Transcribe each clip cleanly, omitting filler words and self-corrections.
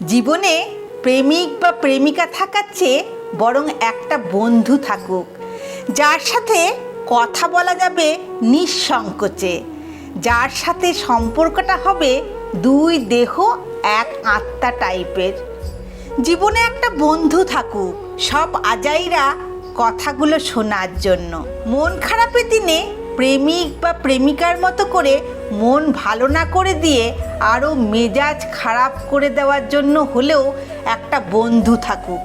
জীবনে প্রেমিক বা প্রেমিকা থাকার চেয়ে বরং একটা বন্ধু থাকুক, যার সাথে কথা বলা যাবে নিঃসংকোচে, যার সাথে সম্পর্কটা হবে দুই দেহ এক আত্মা টাইপের। জীবনে একটা বন্ধু থাকুক, সব আজাইরা কথাগুলো শোনার জন্য। মন খারাপের দিনে প্রেমিক বা প্রেমিকার মতো করে মন ভালো না করে দিয়ে আরও মেজাজ খারাপ করে দেওয়ার জন্য হলেও একটা বন্ধু থাকুক।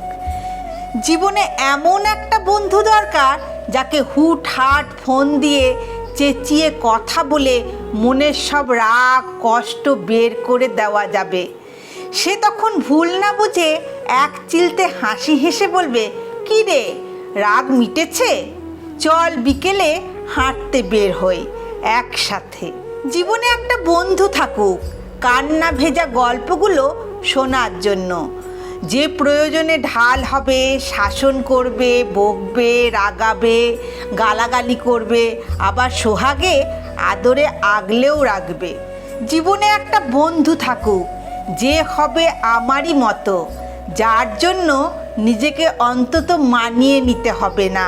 জীবনে এমন একটা বন্ধু দরকার যাকে হুটহাট ফোন দিয়ে চেঁচিয়ে কথা বলে মনের সব রাগ কষ্ট বের করে দেওয়া যাবে। সে তখন ভুল না বুঝে এক চিলতে হাসি হেসে বলবে, কী রে, রাগ মিটেছে? চল বিকেলে হাঁটতে বের হই একসাথে। জীবনে একটা বন্ধু থাকুক, কান্না ভেজা গল্পগুলো শোনার জন্য, যে প্রয়োজনে ঢাল হবে, শাসন করবে, বকবে, রাগাবে, গালাগালি করবে, আবার সোহাগে আদরে আগলেও রাখবে। জীবনে একটা বন্ধু থাকুক, যে হবে আমারই মতো, যার জন্য নিজেকে অন্তত মানিয়ে নিতে হবে না,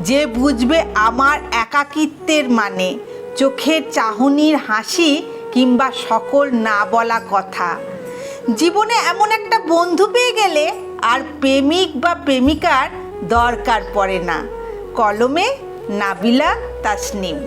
যে বুঝবে আমার একাকিত্বের মানে, চোখের চাহনির হাসি কিংবা সকল না বলা কথা। জীবনে এমন একটা বন্ধু পেয়ে গেলে আর প্রেমিক বা প্রেমিকার দরকার পড়ে না। কলমে নাবিলা তাসনিম।